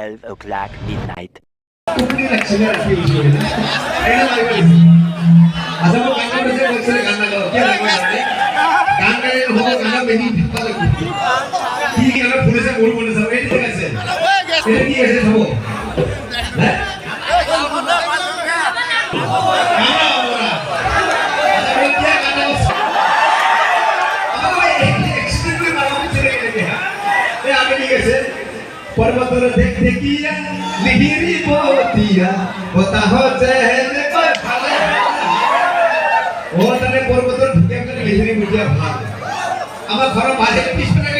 12 o'clock midnight. কুকুরি লাগছে না কি হইছে এটা লাগবে আচ্ছা মো গান করে বলছে গান লাগাও কি লাগবে গান গায়ে হবো গান বেদি ভালো লাগবে কি গান পুলিশে বল বলে সব এই ঠিক আছে এটা কি আছে সব হ্যাঁ पर्वतर देख देखिया लिहिरी बोतिया होता हो चहने कोई भाले ओ तने पर्वतर ढुके कर लिहिरी बोतिया भाग আমার ঘর বাজে 20 মিনিট